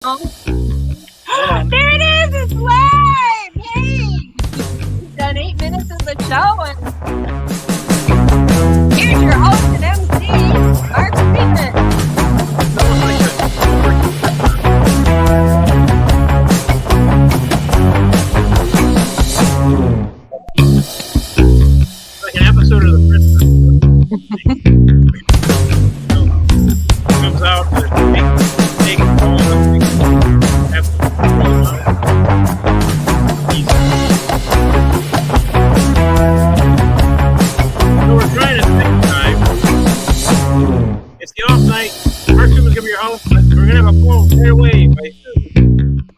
Oh. There it is! It's live! Hey! We've done 8 minutes of the show, and here's your host and MC, Mark Sweetman. Like an episode of The Prince. Comes out with big balls and have to roll them out. So we're trying to think time. It's the off night. Mark Sweetman's gonna be your host. We're gonna have a poem right away by Susan.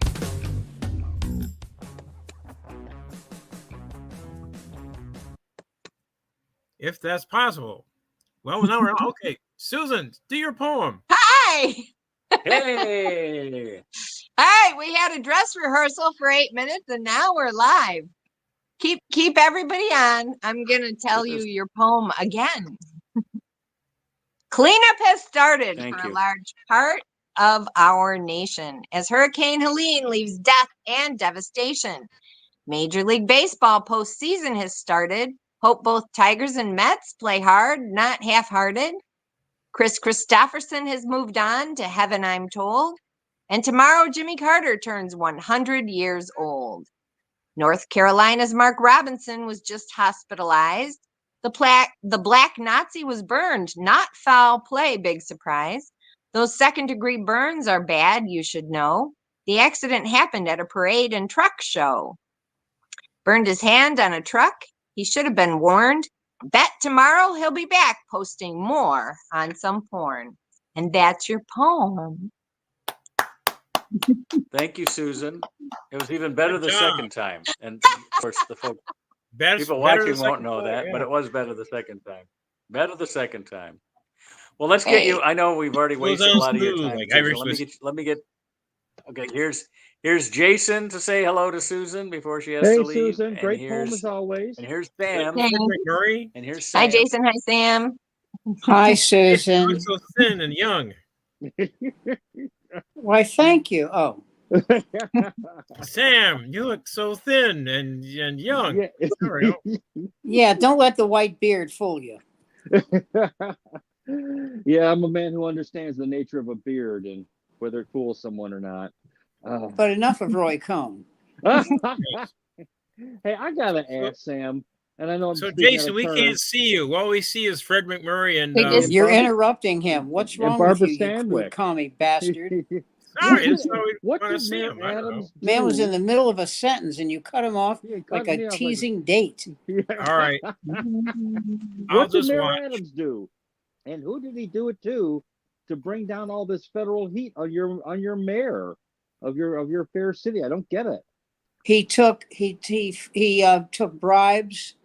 If that's possible. Well, now we're okay. Susan, do your poem. Hi! Hey! All right, we had a dress rehearsal for 8 minutes, and now we're live. Keep everybody on. I'm going to tell you your poem again. Cleanup has started Thank for you. a large part of our nation as Hurricane Helene leaves death and devastation. Major League Baseball postseason has started. Hope both Tigers and Mets play hard, not half-hearted. Chris Christopherson has moved on to heaven, I'm told. And tomorrow, Jimmy Carter turns 100 years old. North Carolina's Mark Robinson was just hospitalized. The black Nazi was burned, not foul play, big surprise. Those second-degree burns are bad, you should know. The accident happened at a parade and truck show. Burned his hand on a truck. He should have been warned. Bet tomorrow he'll be back posting more on some porn. And that's your poem. Thank you, Susan. It was even better Good the job. second time. And of course, the folks, people watching won't know that, but it was better the second time. Better the second time. Well, let's get you. I know we've already wasted a lot of your time. Like Susan. Let me get. Okay, here's Jason to say hello to Susan before she has to leave. Hey, Susan, great poem as always. And here's Sam. Murray. And here's Sam. Hi, Jason. Hi, Sam. Hi, Susan. You're so thin and young. Why, thank you. Oh, Sam, you look so thin and young. Yeah. Sorry. yeah, don't let the white beard fool you. Yeah, I'm a man who understands the nature of a beard and whether it fools someone or not. But enough of Roy Cohn. Hey, I gotta ask Sam, and I know I'm So, speaking Jason, out of we turn. can't see you. All we see is Fred McMurray and. You're Barbara- interrupting him. What's and wrong Barbara with you, you Stanwyck. crude commie bastard? Sorry, that's how we What want to did see Mayor him. I don't know. Adams do? Man was in the middle of a sentence and you cut him off Yeah, he like cut me a off teasing date. All right. I'll What did just Mayor watch. Adams do? And who did he do it to bring down all this federal heat on your mayor of your fair city? I don't get it. He took bribes.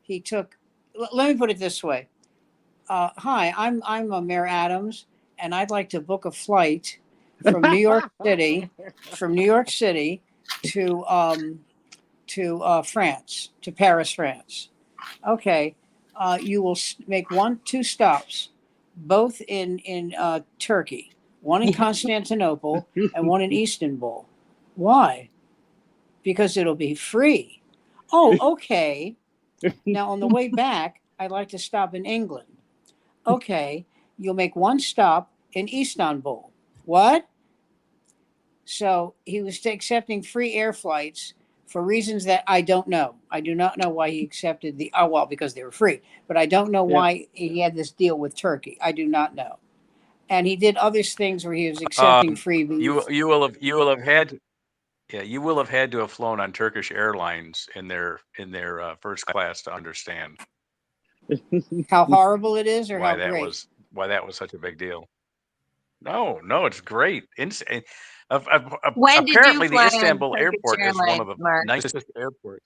He took. Let me put it this way. Hi, I'm Mayor Adams, and I'd like to book a flight from New York City, to France, to Paris, France. Okay, you will make 2 stops, both in Turkey, one in Constantinople and one in Istanbul. Why? Because it'll be free. Oh, okay. Now on the way back, I'd like to stop in England. Okay, you'll make 1 stop in Istanbul. What? So he was accepting free air flights for reasons that I don't know. I do not know why he accepted because they were free, but I don't know why he had this deal with Turkey. I do not know. And he did other things where he was accepting freebies. You will have had. Yeah, you will have had to have flown on Turkish Airlines in their first class to understand How horrible it is, or why how that great. was such a big deal. No, it's great. When did you Apparently, the fly on Istanbul Turkish airport is one of Airlines, the Mark? nicest airports.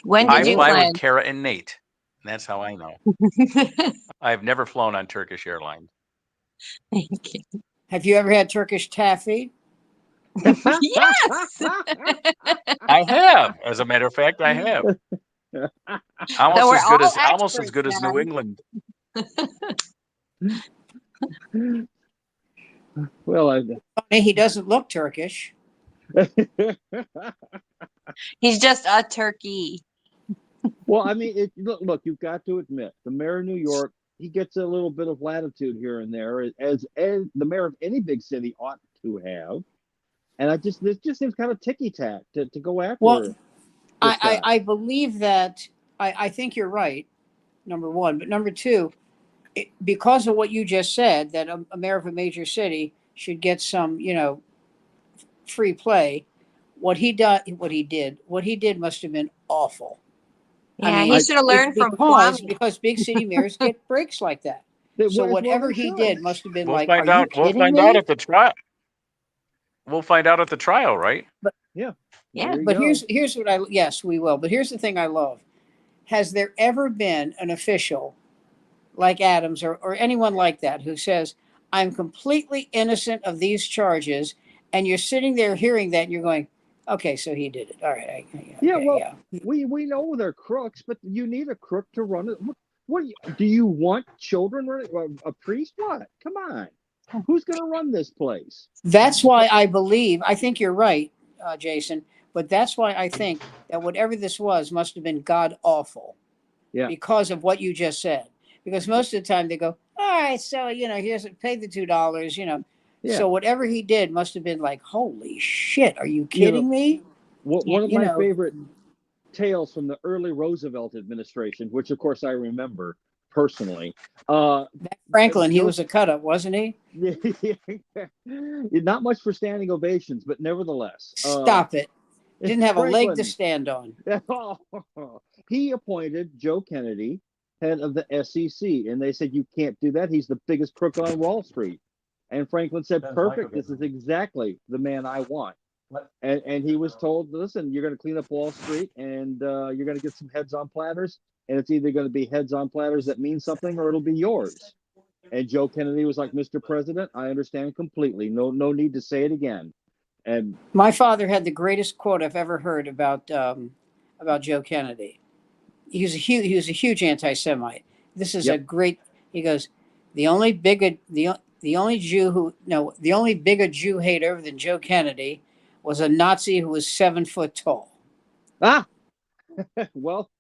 When I did you fly fly? with Kara and Nate. And that's how I know. I've never flown on Turkish Airlines. Thank you. Have you ever had Turkish taffy? Yes. I have, as a matter of fact, I have. Almost as good as New England. Well, He doesn't look Turkish. He's just a turkey. well, I mean, look, you've got to admit, the mayor of New York, he gets a little bit of latitude here and there, as the mayor of any big city ought to have. And this just seems kind of ticky tack to go after. Well, I believe that I think you're right, number one, but number two, because of what you just said, that a mayor of a major city should get some, free play. What he did must have been awful. Yeah, he should have learned from Kwame. Because big city mayors get breaks like that. So whatever he did must have been We'll like, find are out. you We'll kidding find me? out at the trial. We'll find out at the trial, right? But Yeah. But here's what yes, we will. But here's the thing I love. Has there ever been an official like Adams or anyone like that who says, I'm completely innocent of these charges, and you're sitting there hearing that and you're going, okay, so he did it. All right. We know they're crooks, but you need a crook to run it. What do you want children running? A priest? What? Come on. Who's going to run this place? That's why I think you're right, Jason, but that's why I think that whatever this was must have been god awful. Yeah. Because of what you just said. Because most of the time they go, all right, so, he doesn't pay the $2, Yeah. So whatever he did must have been like, holy shit, are you kidding me? One of my favorite tales from the early Roosevelt administration, which of course I remember personally. Franklin, he was a cut up, wasn't he? Not much for standing ovations, but nevertheless. Stop it. Didn't have Franklin, a leg to stand on. He appointed Joe Kennedy head of the SEC, and they said, you can't do that. He's the biggest crook on Wall Street. And Franklin said, perfect. This is exactly the man I want. And he was told, listen, you're going to clean up Wall Street, and you're going to get some heads on platters, and it's either going to be heads on platters that mean something, or it'll be yours. And Joe Kennedy was like, Mr. President, I understand completely. No need to say it again. And my father had the greatest quote I've ever heard about Joe Kennedy. He was a huge anti-Semite. This is a great. He goes, the only bigger Jew hater than Joe Kennedy was a Nazi who was 7 foot tall. Well,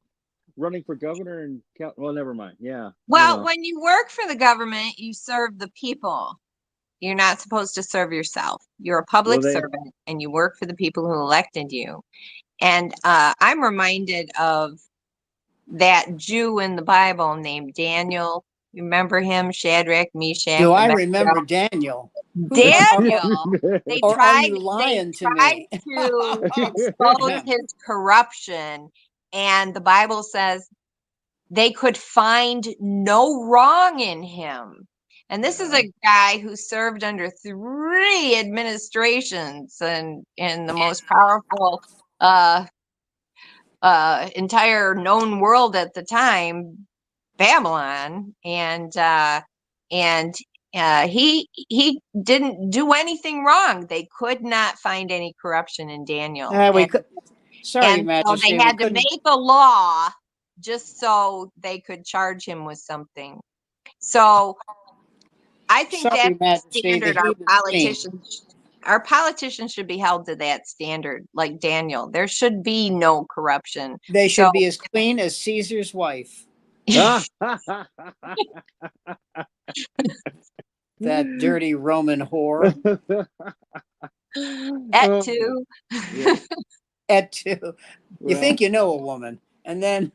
running for governor and well, never mind. Yeah. Well, when you work for the government, you serve the people. You're not supposed to serve yourself. You're a public servant, and you work for the people who elected you. And I'm reminded of that Jew in the Bible named Daniel. You remember him? Shadrach, Meshach. Do I remember Daniel? Daniel. They tried to expose his corruption, and the Bible says they could find no wrong in him. And this is a guy who served under 3 administrations and in the most powerful entire known world at the time, Babylon, and he didn't do anything wrong. They could not find any corruption in Daniel. Sorry, Majesty. So they had to make a law just so they could charge him with something. So I think that's the standard our politicians should be held to that standard, like Daniel. There should be no corruption. They should be as clean as Caesar's wife. That dirty Roman whore. Et tu. Et tu. You think you know a woman, and then,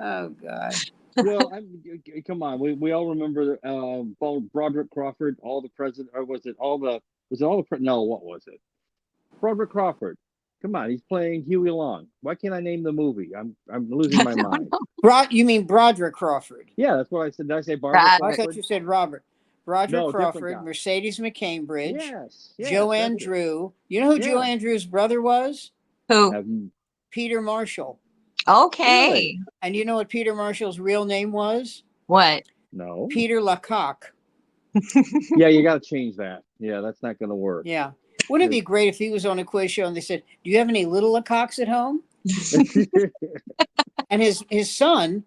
oh God. Well, come on. We all remember Broderick Crawford, all the president, or what was it? Broderick Crawford. Come on, he's playing Huey Long. Why can't I name the movie? I'm losing my mind. You mean Broderick Crawford? Yeah, that's what I said. Did I say Broderick Crawford? I thought you said Robert. Broderick Crawford, Mercedes McCambridge, yes, Joanne Drew. You know who Joanne Drew's brother was? Who? Peter Marshall. Okay. Really? And you know what Peter Marshall's real name was? What? No. Peter Lecoq. Yeah, you got to change that. Yeah, that's not going to work. Yeah. Wouldn't it be great if he was on a quiz show and they said, do you have any little Lecoqs at home? And his son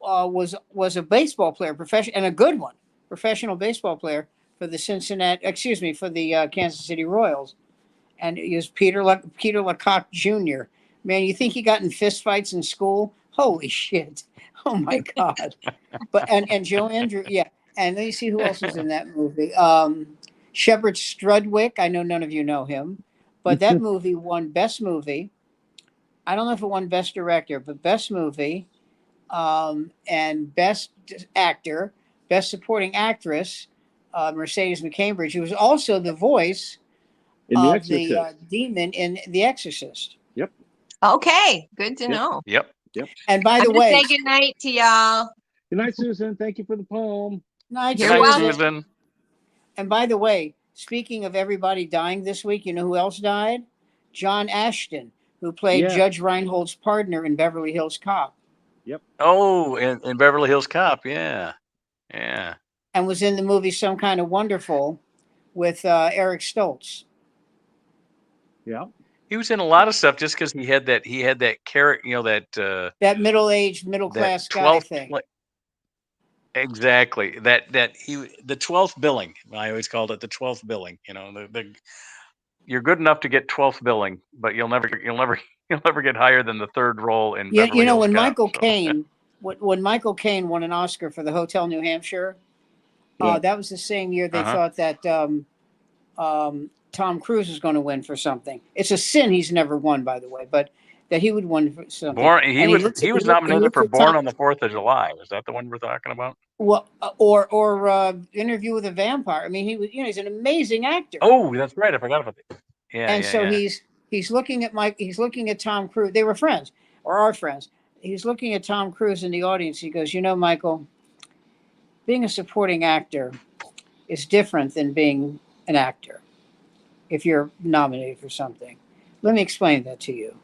was a baseball player, professional, and a good one. professional baseball player for the Kansas City Royals, and he was Peter Lecoq Jr. Man, you think he got in fistfights in school? Holy shit! Oh my god! But and Joe Andrew, yeah. And let me see who else was in that movie. Shepard Strudwick. I know none of you know him, but that movie won Best Movie. I don't know if it won Best Director, but Best Movie, and Best Actor, Best Supporting Actress, Mercedes McCambridge, who was also the voice In The of Exorcist. the demon in The Exorcist. Yep. Okay, good to know. Yep. And by I'm the gonna way, say good night to y'all. Good night, Susan. Thank you for the poem. night, You're Good night, welcome. Susan. And by the way, speaking of everybody dying this week, you know who else died? John Ashton, who played Yeah. Judge Reinhold's partner in Beverly Hills Cop. Oh, in Beverly Hills Cop. Yeah. And was in the movie Some Kind of Wonderful with Eric Stoltz. Yeah. He was in a lot of stuff just because he had that character, That middle-aged, middle-class guy thing. Exactly. The 12th billing. I always called it the 12th billing. You're good enough to get 12th billing, but you'll never get higher than the third role in Beverly You know, Hills when Cop, Michael Caine, when Michael Caine won an Oscar for the Hotel New Hampshire, Yeah. that was the same year they thought that Tom Cruise was going to win for something. It's a sin he's never won, by the way, but that he would win for something. He was nominated for Born on the 4th of July. Is that the one we're talking about? Well, or Interview with a Vampire. I mean, he's an amazing actor. Oh, that's right. I forgot about that. Yeah. And so he's looking at he's looking at Tom Cruise. They were friends or are friends. He's looking at Tom Cruise in the audience. He goes, Michael, being a supporting actor is different than being an actor if you're nominated for something. Let me explain that to you,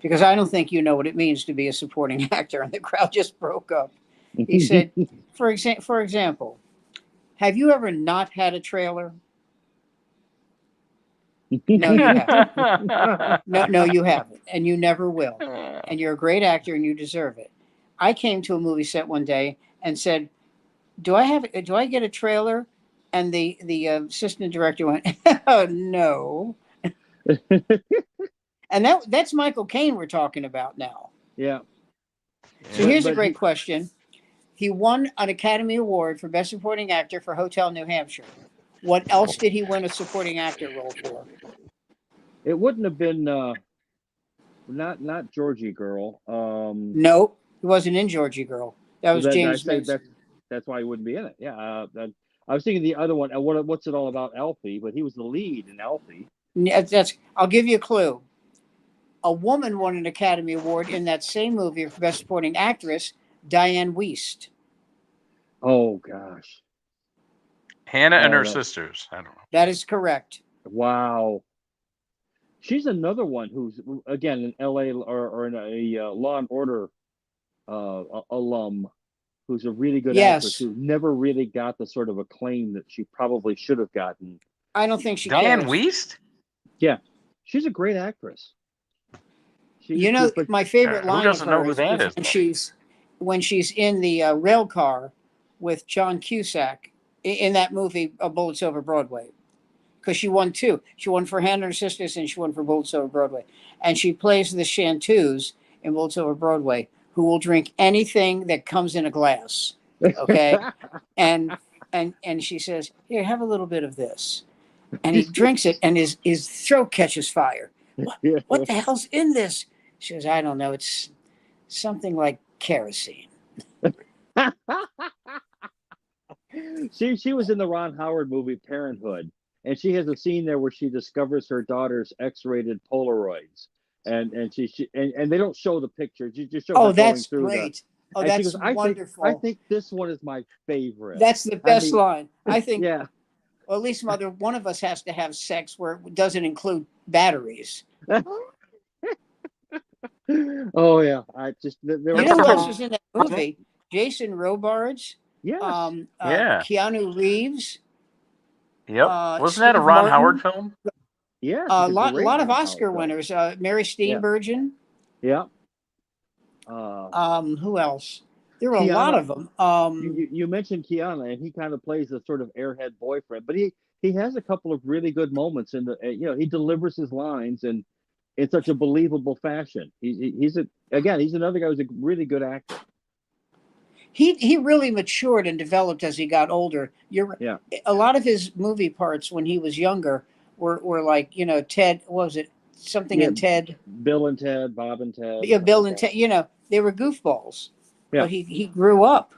because I don't think you know what it means to be a supporting actor. And the crowd just broke up. He said, for example, have you ever not had a trailer? No, you haven't. No, you haven't, and you never will. And you're a great actor, and you deserve it. I came to a movie set one day and said, "Do I get a trailer?" And the assistant director went, "Oh no." And that's Michael Caine we're talking about now. Yeah. So here's a great question. He won an Academy Award for Best Supporting Actor for Hotel New Hampshire. What else did he win a supporting actor role for? It wouldn't have been not Georgie Girl. Nope, he wasn't in Georgie Girl. That was James Mason. That's why he wouldn't be in it. Yeah, I was thinking the other one. What's it all about? Alfie, but he was the lead in Alfie. I'll give you a clue. A woman won an Academy Award in that same movie for Best Supporting Actress, Diane Wiest. Oh gosh, Hannah and her sisters. I don't know. That is correct. Wow. She's another one who's, again, an LA or in a Law and Order alum, who's a really good actress who never really got the sort of acclaim that she probably should have gotten. I don't think she Diane cares. Wiest? Yeah, she's a great actress. My favorite line of her is when she's in the rail car with John Cusack in that movie, Bullets Over Broadway. Because she won two. She won for Hannah and Her Sisters, and she won for Bullets Over Broadway. And she plays the Chanteuse in Bullets Over Broadway, who will drink anything that comes in a glass. Okay? and she says, "Here, have a little bit of this." And he drinks it, and his throat catches fire. What the hell's in this? She goes, "I don't know. It's something like kerosene." She was in the Ron Howard movie Parenthood. And she has a scene there where she discovers her daughter's X-rated Polaroids, and they don't show the picture. You just show. Oh, that's great. That's wonderful. I think this one is my favorite. That's the best line. I think. Yeah. Well, at least one of us has to have sex where it doesn't include batteries. Oh yeah, who else was in that movie? Jason Robards. Yes. Keanu Reeves. Yep. Wasn't that a Ron Howard film? Yeah. A lot of Oscar winners. Mary Steenburgen. Yeah. Who else? There were a lot of them. You mentioned Keanu, and he kind of plays a sort of airhead boyfriend, but he has a couple of really good moments in the he delivers his lines and in such a believable fashion. He's another guy who's a really good actor. He really matured and developed as he got older. A lot of his movie parts when he was younger were like, Ted, what was it? Something in Ted. Bill and Ted, Bob and Ted. Yeah, Bill and Ted, they were goofballs. Yeah. But he grew up,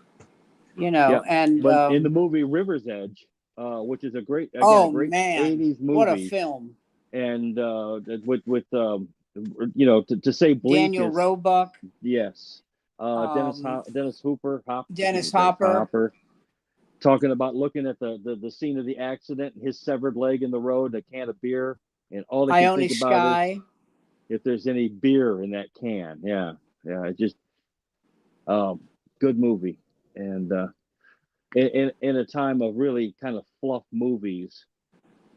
and but in the movie River's Edge, which is a great 80s movie. What a film. And with to say bleak, Daniel Roebuck. Yes. Dennis Hopper, talking about looking at the scene of the accident, his severed leg in the road, a can of beer, and all they can think about is if there's any beer in that can. Yeah, it just good movie, and in a time of really kind of fluff movies.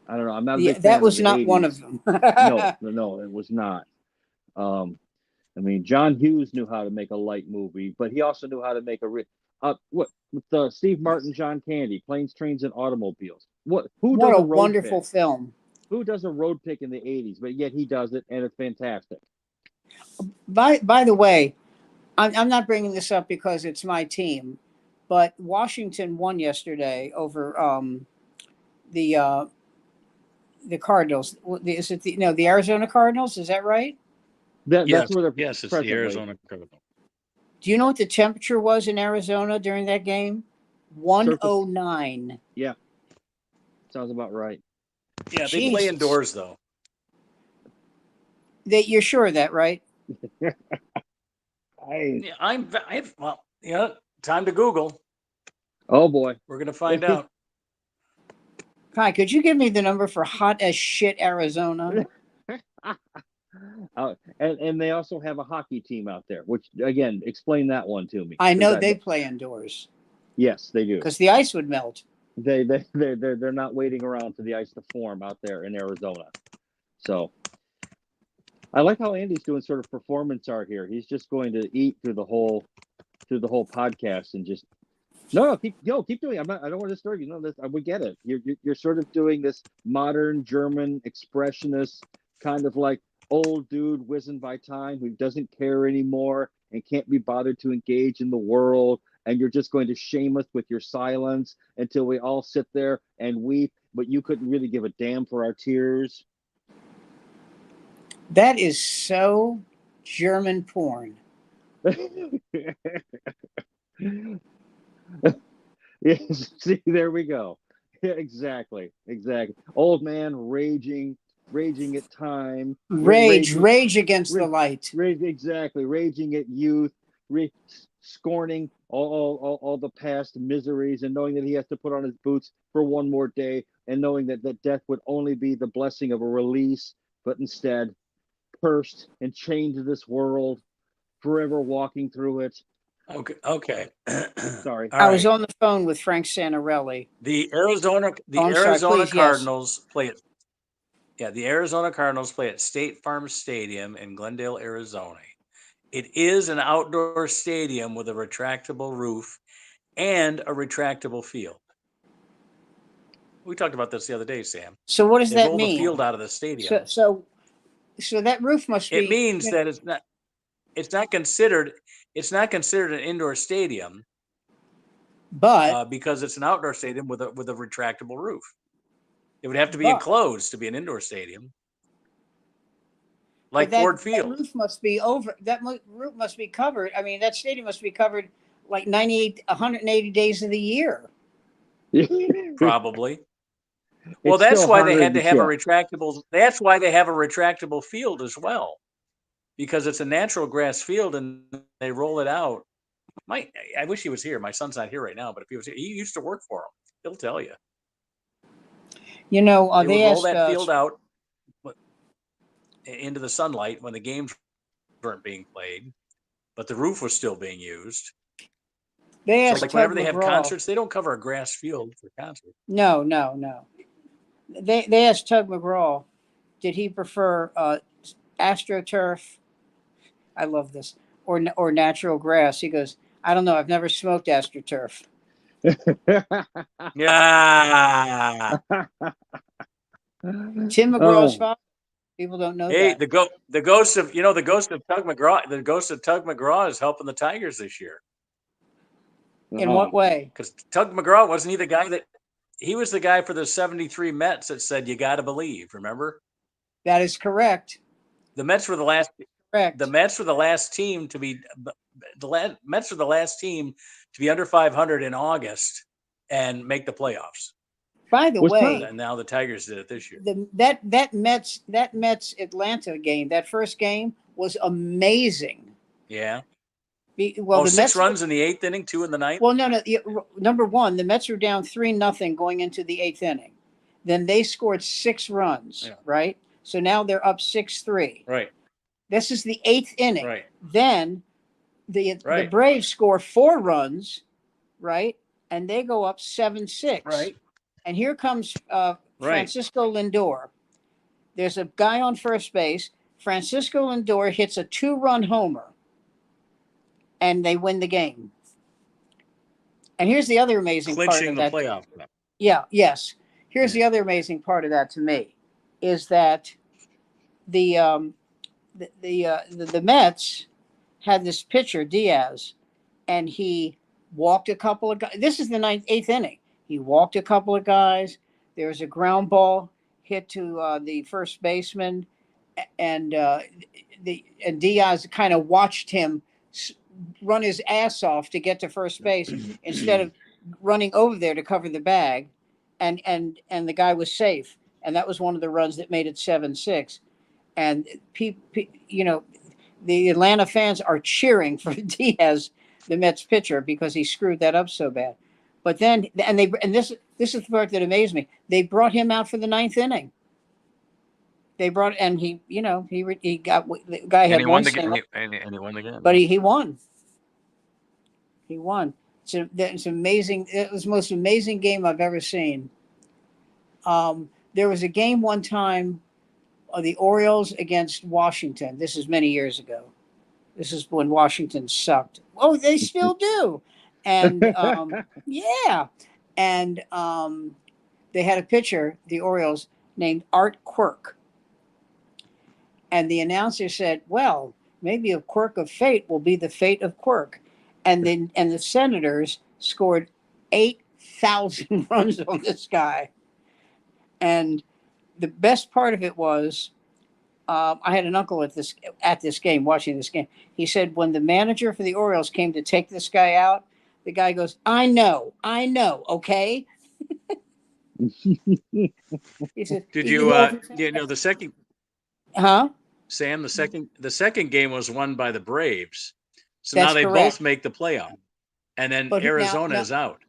I don't know. I'm not. That was not 80s. One of them. No, it was not. I mean, John Hughes knew how to make a light movie, but he also knew how to make with Steve Martin, John Candy, Planes, Trains, and Automobiles. What a wonderful film. Who does a road pick in the 80s? But yet he does it, and it's fantastic. By the way, I'm not bringing this up because it's my team, but Washington won yesterday over the Cardinals. Is it the Arizona Cardinals? Is that right? That's where it's the Arizona Cardinals. Do you know what the temperature was in Arizona during that game? 109. Yeah. Sounds about right. Yeah, they play indoors though. You're sure of that, right? Time to Google. Oh boy. We're gonna find out. Hi, could you give me the number for hot as shit Arizona? And they also have a hockey team out there, which again, explain that one to me. I know they play indoors. Yes, they do. Because the ice would melt. They're not waiting around for the ice to form out there in Arizona. So I like how Andy's doing sort of performance art here. He's just going to eat through the whole podcast and just keep doing it. I don't want to disturb you. This we get it. You're sort of doing this modern German expressionist kind of like old dude wizened by time who doesn't care anymore and can't be bothered to engage in the world, and you're just going to shame us with your silence until we all sit there and weep, but you couldn't really give a damn for our tears. That is so German porn. Yes, see, there we go. Yeah, exactly. Old man raging at time. Rage against the light. Raging at youth, scorning all the past miseries, and knowing that he has to put on his boots for one more day, and knowing that death would only be the blessing of a release, but instead cursed and chained to this world, forever walking through it. Okay. Sorry. I was on the phone with Frank Santarelli. The Arizona Cardinals play it. Yeah, the Arizona Cardinals play at State Farm Stadium in Glendale, Arizona. It is an outdoor stadium with a retractable roof and a retractable field. We talked about this the other day, Sam. So what does that mean? They roll the field out of the stadium. So that roof must be. It means that it's not considered an indoor stadium, but because it's an outdoor stadium with a retractable roof. It would have to be enclosed to be an indoor stadium, like Ford Field. That roof must be That roof must be covered. I mean, that stadium must be covered like 180 days of the year. Probably. Well, that's why they had to have a retractable. That's why they have a retractable field as well, because it's a natural grass field and they roll it out. I wish he was here. My son's not here right now, but if he was here, he used to work for him. He'll tell you. They roll that field out into the sunlight when the games weren't being played, but the roof was still being used. They asked whenever they have concerts, they don't cover a grass field for concerts. No. They asked Tug McGraw, did he prefer AstroTurf? I love this, or natural grass. He goes, I don't know. I've never smoked AstroTurf. Yeah. Tim McGraw's father. People don't know Hey, that. the ghost of Tug McGraw. The ghost of Tug McGraw is helping the Tigers this year. In what way? Because Tug McGraw, wasn't he the guy that he was the guy for the 73 Mets that said you got to believe? Remember? That is correct. The Mets were the last. Correct. The Mets were the last team to be. Mets were the last team to be under 500 in August and make the playoffs. By the way, and now the Tigers did it this year. That Mets Atlanta game, that first game was amazing. Yeah. Well, the 6 Mets runs in the 8th inning, 2 in the 9th. Well, no. Number one, the Mets were down 3-0 going into the 8th inning. Then they scored 6 runs, right? So now they're up 6-3. Right. This is the 8th inning. Right. Then the Braves score 4 runs, right? And they go up 7-6. Right. And here comes Francisco Lindor. There's a guy on first base. Francisco Lindor hits a 2-run homer, and they win the game. And here's the other amazing part of that. Playoff. Yeah. Yes. Here's the other amazing part of that to me, is that the Mets had this pitcher Diaz, and he walked a couple of guys. This is the 8th inning. He walked a couple of guys. There was a ground ball hit to the first baseman, and Diaz kind of watched him run his ass off to get to first base instead of running over there to cover the bag, and the guy was safe, and that was one of the runs that made it 7-6. And the Atlanta fans are cheering for Diaz, the Mets pitcher, because he screwed that up so bad. But then, this is the part that amazed me. They brought him out for the 9th inning. He got the guy had one single, and he won the game. but he won. He won. It's amazing. It was the most amazing game I've ever seen. There was a game one time, the Orioles against Washington. This is many years ago. This is when Washington sucked. Oh, they still do. And and they had a pitcher, the Orioles, named Art Quirk. And the announcer said, well, maybe a quirk of fate will be the fate of Quirk. And the Senators scored 8,000 runs on this guy. And the best part of it was, I had an uncle at this game, watching this game. He said when the manager for the Orioles came to take this guy out, the guy goes, I know, okay? He said, did you the second? Huh? Sam, the second game was won by the Braves. So That's now they correct. both make the playoff. And then But Arizona is out.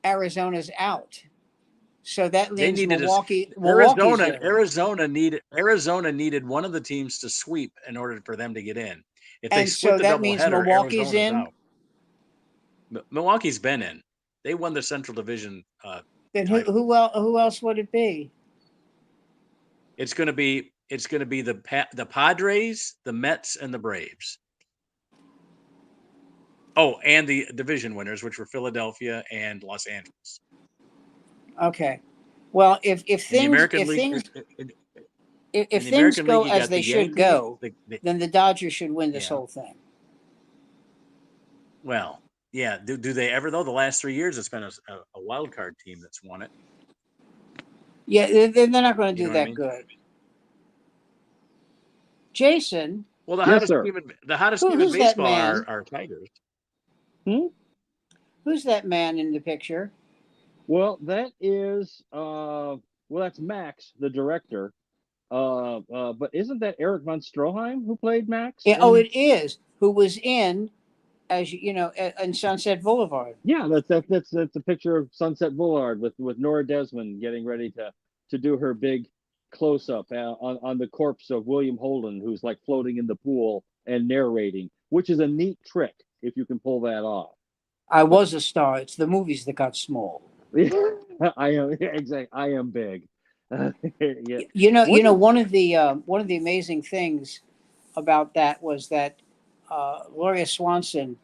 Arizona's out. So that They leaves needed Arizona needed one of the teams to sweep in order for them to get in. If they split the doubleheader, Milwaukee's Arizona's in. out. Milwaukee's been in. They won the Central Division. Then who else would it be? It's going to be the Padres, the Mets, and the Braves. Oh, and the division winners, which were Philadelphia and Los Angeles. Okay. Well, if things go as they should go, then the Dodgers should win this whole thing. Well, yeah. Do they ever though? The last 3 years, it's been a wild card team that's won it. Yeah, they're not going to do that good. Jason. Well, the hottest team in baseball are Tigers. Who's that man in the picture? Well, that is that's Max, the director. But isn't that Eric von Stroheim who played Max? Yeah, it is. Who was in, as in Sunset Boulevard? Yeah, that's a picture of Sunset Boulevard with Nora Desmond getting ready to do her big close up on the corpse of William Holden, who's like floating in the pool and narrating, which is a neat trick if you can pull that off. I was a star. It's the movies that got small. I am exactly. I am big. Yeah. One of the amazing things about that was that Gloria Swanson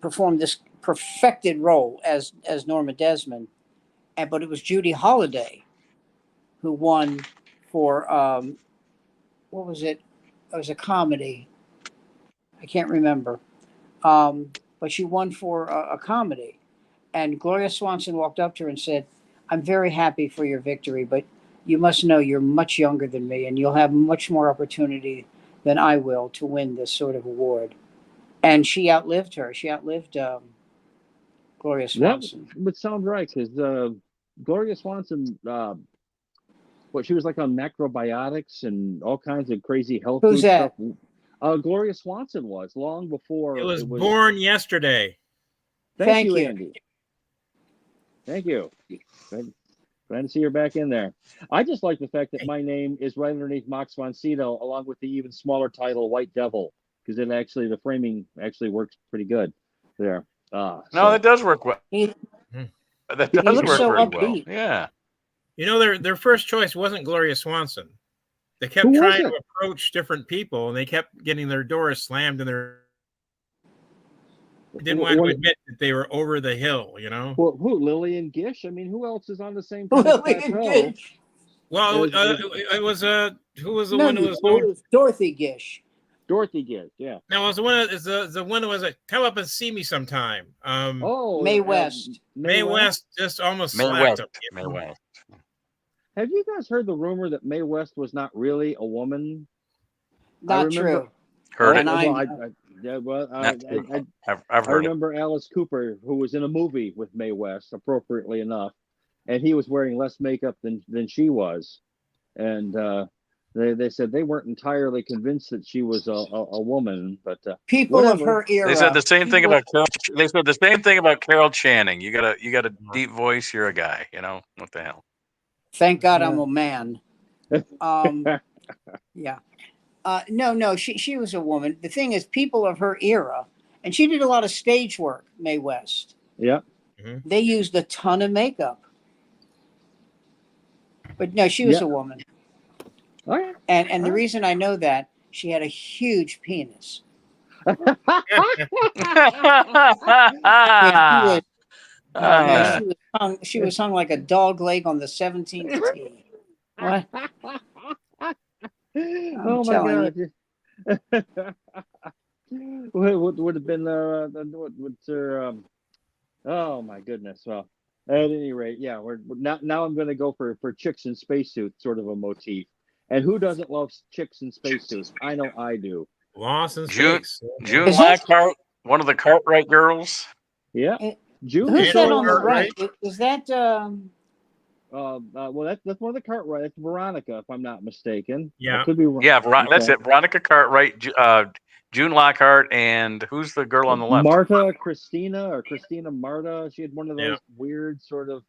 performed this perfected role as Norma Desmond, but it was Judy Holliday who won for what was it? It was a comedy. I can't remember, but she won for a comedy. And Gloria Swanson walked up to her and said, "I'm very happy for your victory, but you must know you're much younger than me, and you'll have much more opportunity than I will to win this sort of award." And she outlived her. She outlived Gloria Swanson. That would sound right, because Gloria Swanson, she was like on macrobiotics and all kinds of crazy health Who's that? stuff. Gloria Swanson was long before it was Born Yesterday. Thank you, Andy. Thank you. Glad to see you're back in there. I just like the fact that my name is right underneath Max von Sydow, along with the even smaller title White Devil, because the framing actually works pretty good there. No, that does work well. That does work so very upbeat. well. Yeah. You know, their first choice wasn't Gloria Swanson. They kept trying to approach different people, and they kept getting their doors slammed, and they didn't want to admit that they were over the hill, you know? Well, who? Lillian Gish? I mean, who else is on the same kind of plateau? Well, it was who was the one who was it was Dorothy Gish. Dorothy Gish, yeah. No, it was the one who was come up and see me sometime. Mae West. Mae West just almost slapped him. Mae West. Have you guys heard the rumor that Mae West was not really a woman? Not true. Heard it. I remember Alice Cooper, who was in a movie with Mae West, appropriately enough, and he was wearing less makeup than she was, and they said they weren't entirely convinced that she was a woman, but people of her era. They said the same thing about Carol. They said the same thing about Carol Channing. You got a deep voice. You're a guy. You know what the hell? Thank God I'm a man. Yeah. No, she was a woman. The thing is, people of her era, and she did a lot of stage work, Mae West. Yeah. Mm-hmm. They used a ton of makeup. But no, she was a woman. All right. And the reason I know that, she had a huge penis. She was hung like a dog leg on the 17th tee. What? Oh my God! What would have been what's her? Oh my goodness! Well, at any rate, yeah, we're now. I'm going to go for chicks in spacesuits, sort of a motif. And who doesn't love chicks in spacesuits? I know I do. Lost in Space. June Lockhart, one of the Cartwright girls. Yeah, June. Who's that on the right? Is that? Well, that's one of the Cartwright. That's Veronica, if I'm not mistaken. Yeah, could be. Yeah, that's it. Veronica Cartwright, June Lockhart, and who's the girl on the left? Christina Marta. She had one of those weird sort of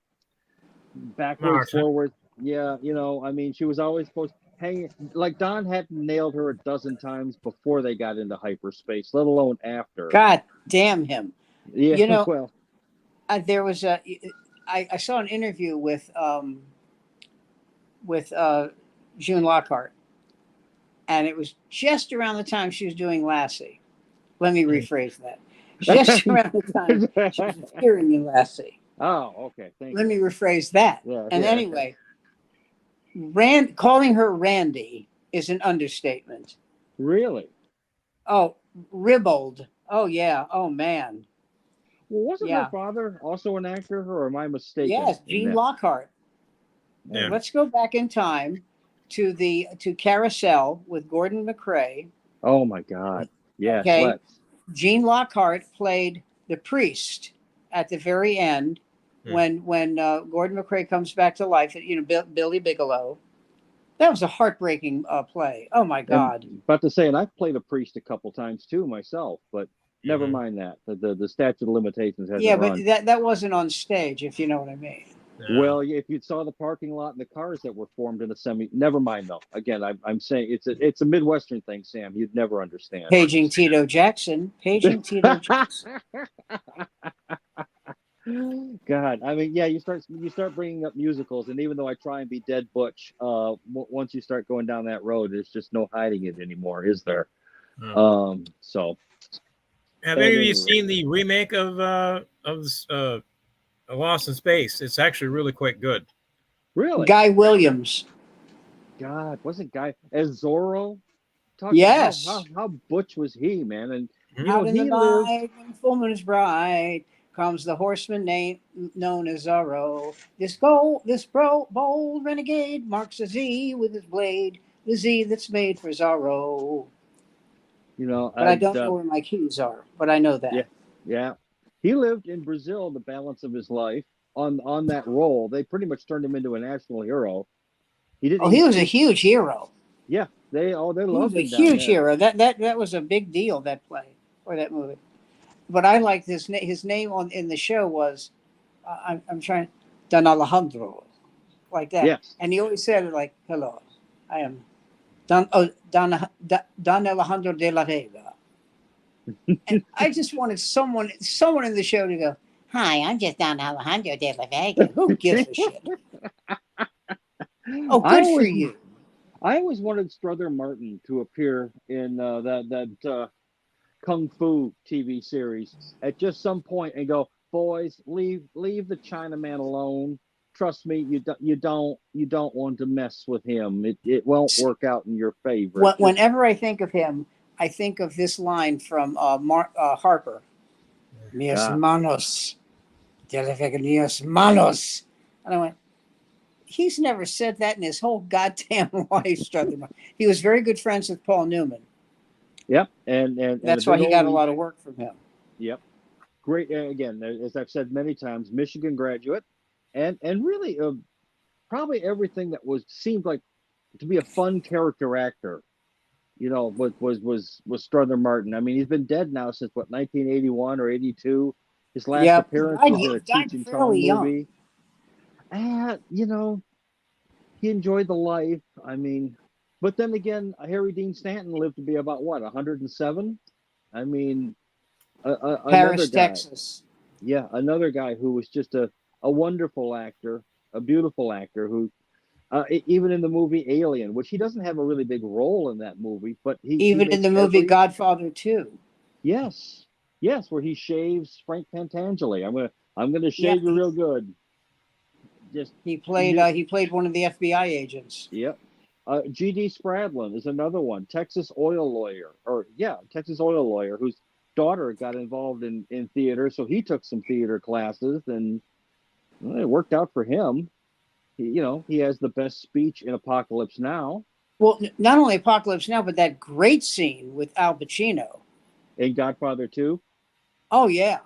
backwards, forward. Yeah, I mean, she was always supposed to hang. Like Don hadn't nailed her a dozen times before they got into hyperspace, let alone after. God damn him! Yeah, well, there was I saw an interview with June Lockhart, and it was just around the time she was doing Lassie. Let me rephrase that. Just around the time she was appearing in Lassie. Oh, okay. Let me rephrase that. Yeah, anyway, calling her Randy is an understatement. Really? Oh, ribald. Oh yeah. Oh man. Well, wasn't her father also an actor, or am I mistaken? Yes, Gene Lockhart. Yeah. Let's go back in time to Carousel with Gordon McRae. Oh my God! Yes. Okay. Gene Lockhart played the priest at the very end when Gordon McRae comes back to life. Billy Bigelow. That was a heartbreaking play. Oh my God! I'm about to say, and I've played a priest a couple times too myself, but. Never mind that. The statute of limitations has but that wasn't on stage, if you know what I mean. Yeah. Well, if you saw the parking lot and the cars that were formed in a never mind though. Again, I'm saying it's a Midwestern thing, Sam. You'd never understand. Paging Tito Jackson. God, I mean, yeah, you start bringing up musicals, and even though I try and be dead butch, once you start going down that road, there's just no hiding it anymore, is there? Oh. So. Have any of you seen the remake of Lost in Space? It's actually really quite good. Really? Guy Williams. God, wasn't Guy as Zorro? Yes. How butch was he, man? And you Out know in the he lived. night when the full moon is bright, comes the horseman known as Zorro. This bold renegade marks a Z with his blade, the Z that's made for Zorro. You know, But I don't know where my keys are, but I know that. yeah. He lived in Brazil the balance of his life on that role. They pretty much turned him into a national hero. He didn't. Oh, he was a huge hero. Yeah, they He was loved a him down huge there. hero. That was a big deal, that play or that movie. But I liked his name in the show was I'm trying Don Alejandro, like that. Yes. And he always said it like, "Hello, I am Don Alejandro de la Vega." And I just wanted someone in the show to go, "Hi, I'm just Don Alejandro de la Vega." Who gives a shit? Oh, good for you. I always wanted Strother Martin to appear in that Kung Fu TV series at just some point and go, boys, leave the Chinaman alone. Trust me, you don't want to mess with him. It won't work out in your favor. Whenever I think of him, I think of this line from Harper. Mis manos, mis manos. And I went, he's never said that in his whole goddamn life, Strother Martin. He was very good friends with Paul Newman. Yep, and that's why he got a lot of work from him. Yep, great. Again, as I've said many times, Michigan graduate, and really probably everything that seemed like to be a fun character actor. You know, was Strother Martin. I mean, he's been dead now since 1981 or 82. His last appearance was in a Cheech and Chong movie. And you know, he enjoyed the life. I mean. But then again, Harry Dean Stanton lived to be about what, 107? I mean, Paris, Texas. Yeah, another guy who was just a wonderful actor, a beautiful actor who, even in the movie Alien, which he doesn't have a really big role in that movie, but even in the movie Godfather 2. Yes, where he shaves Frank Pentangeli. I'm gonna shave you real good. Just he played one of the FBI agents. Yep. G.D. Spradlin is another one, Texas oil lawyer, whose daughter got involved in theater, so he took some theater classes, and it worked out for him. He has the best speech in Apocalypse Now. Well, not only Apocalypse Now, but that great scene with Al Pacino. In Godfather 2? Oh, yeah.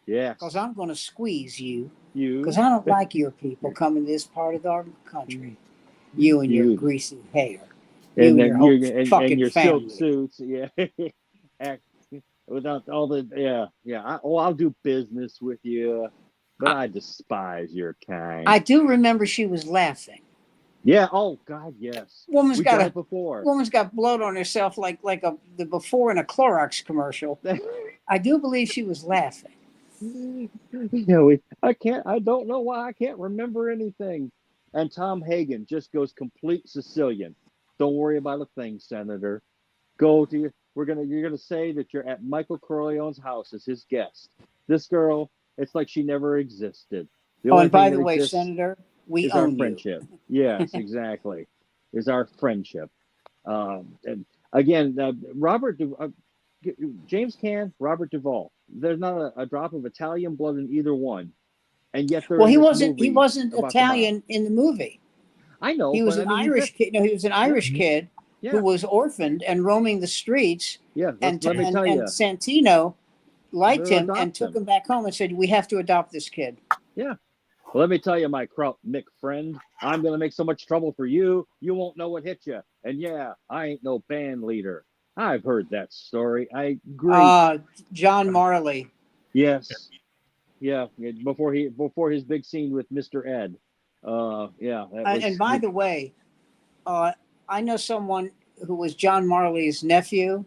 Yeah. Because I'm going to squeeze you. Because I don't like your people coming to this part of our country. You and your greasy hair. And your silk suits. Yeah. Without all the, I'll do business with you, but I despise your kind. I do remember she was laughing. Yeah. Oh God, yes. Woman's got blood on herself like the before in a Clorox commercial. I do believe she was laughing. I don't know why I can't remember anything. And Tom Hagen just goes complete Sicilian. Don't worry about a thing, Senator. You're gonna say that you're at Michael Corleone's house as his guest. This girl, it's like she never existed. And by the way, Senator, we own our friendship. Yes, exactly. Is our friendship. And again, James Caan, Robert Duvall. There's not a drop of Italian blood in either one. And yet he wasn't Italian in the movie. I know. He was an Irish kid. No, he was an Irish kid who was orphaned and roaming the streets. Yeah, and Santino liked him and took him back home and said, "We have to adopt this kid." Yeah. Well, let me tell you, my Mick friend, I'm going to make so much trouble for you, you won't know what hit you. And yeah, I ain't no band leader. I've heard that story. I agree. John Marley. Yes. Yeah, before his big scene with Mr. Ed. And by the way, I know someone who was John Marley's nephew,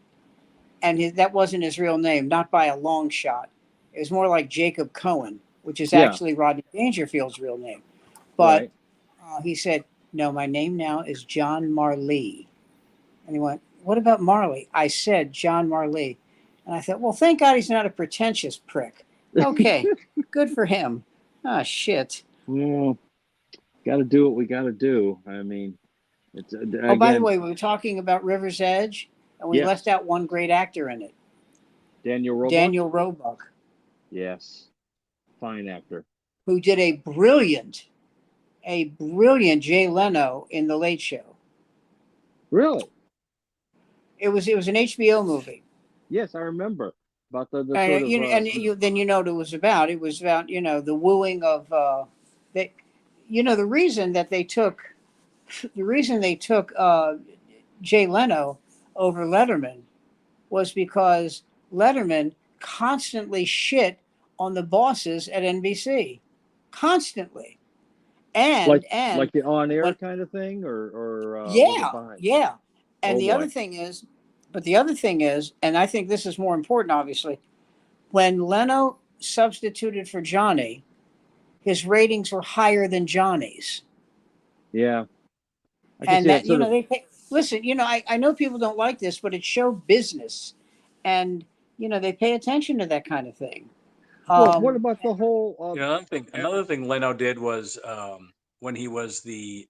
and that wasn't his real name, not by a long shot. It was more like Jacob Cohen, which is actually Rodney Dangerfield's real name. But he said, "No, my name now is John Marley." And he went, "What about Marley?" I said, "John Marley." And I thought, well, thank God he's not a pretentious prick. Okay, good for him. Ah, shit. Well, got to do what we got to do. I mean, it's Oh, by the again, way, we were talking about River's Edge, and we yes, left out one great actor in it, Daniel Roebuck. Daniel Roebuck, Yes, fine actor. who did a brilliant Jay Leno in The Late Show. Really? It was an HBO movie. Yes, I remember about the sort of. Then you know what it was about. It was about the wooing of the reason they took Jay Leno over Letterman was because Letterman constantly shit on the bosses at NBC, constantly, and like the on-air kind of thing, or was it yeah, behind? yeah. And Oh, the boy. other thing is, and I think this is more important, obviously, when Leno substituted for Johnny, his ratings were higher than Johnny's. Yeah. I can And see that, that they pay, listen, I know people don't like this, but it's show business. And, they pay attention to that kind of thing. Well, what about the whole? Another thing Leno did was when he was the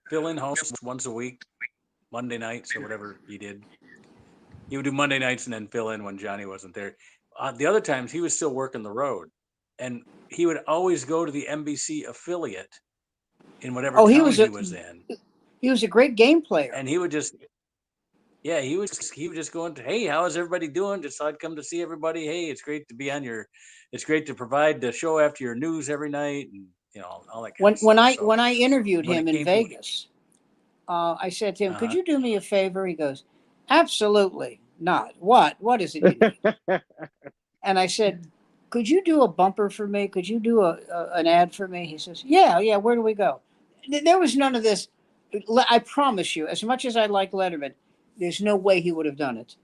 fill-in host once a week, Monday nights or whatever he did. He would do Monday nights and then fill in when Johnny wasn't there. The other times he was still working the road, and he would always go to the NBC affiliate in whatever town he was in. He was a great game player, and he would just. Yeah, he would just go into, hey, how is everybody doing? Just I'd come to see everybody. Hey, it's great to be it's great to provide the show after your news every night, and all that kind of stuff. When I interviewed him in Vegas, I said to him, "Could you do me a favor?" He goes, "Absolutely not. What is it you need?" And I said, "Could you do a bumper for me? Could you do an ad for me?" He says, "Yeah. Where do we go?" There was none of this. I promise you, as much as I like Letterman, there's no way he would have done it.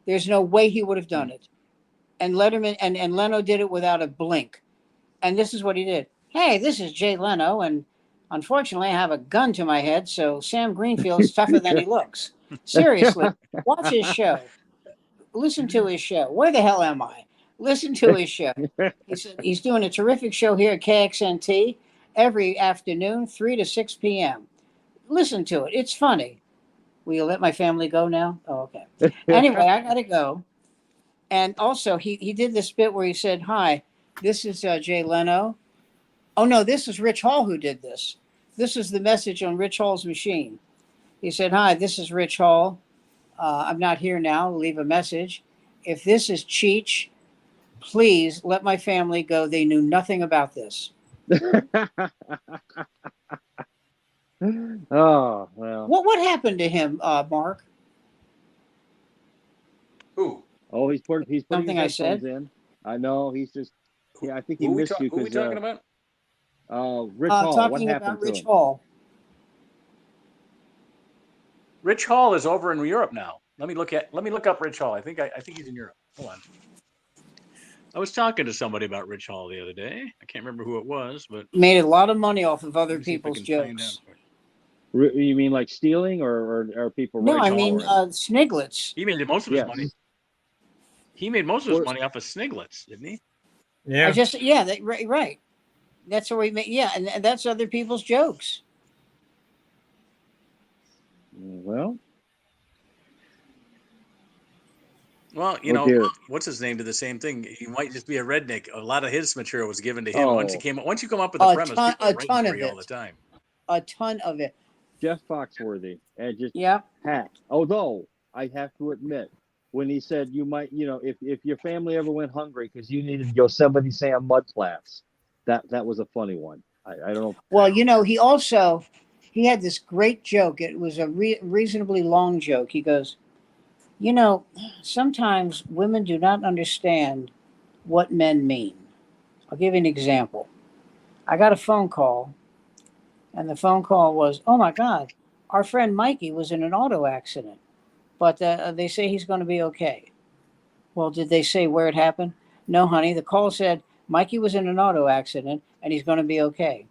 There's no way he would have done it. And Letterman and Leno did it without a blink. And this is what he did. Hey, this is Jay Leno, and unfortunately I have a gun to my head, so Sam Greenfield's tougher than he looks. Seriously, watch his show. Listen to his show. Where the hell am I? Listen to his show. He's doing a terrific show here at KXNT every afternoon, 3 to 6 p.m. Listen to it. It's funny. Will you let my family go now? Oh, okay. Anyway, I got to go. And also, he did this bit where he said, "Hi, this is Jay Leno." Oh, no, this is Rich Hall who did this. This is the message on Rich Hall's machine. He said, "Hi, this is Rich Hall. I'm not here now. Leave a message. If this is Cheech, please let my family go. They knew nothing about this." Oh, well. What happened to him, Mark? Who? Oh, he's putting something his I said in. I know he's just. Yeah, I think he missed you. Who are we talking about? Rich Hall. Talking what about happened Rich to him? Hall. Rich Hall is over in Europe now. Let me look up Rich Hall. I think he's in Europe. Hold on. I was talking to somebody about Rich Hall the other day. I can't remember who it was, but made a lot of money off of other people's jokes. You mean like stealing or people? No, I mean Sniglets. He made most of his money. He made most of his money off of Sniglets, didn't he? Yeah. Right. That's where we make. Yeah, and that's other people's jokes. Well, what's his name? Did the same thing. He might just be a redneck. A lot of his material was given to him. Oh. Once you come up with the premise, a ton of it all the time. A ton of it. Jeff Foxworthy and just yeah. hacked. Although I have to admit, when he said you might, if your family ever went hungry because you needed Yosemite Sam mud flaps, that was a funny one. I don't know. Well, he had this great joke. It was a reasonably long joke. He goes, sometimes women do not understand what men mean. I'll give you an example. I got a phone call, and the phone call was, "Oh my God, our friend Mikey was in an auto accident, but they say he's going to be okay." Well, did they say where it happened? No, honey. The call said Mikey was in an auto accident and he's going to be okay.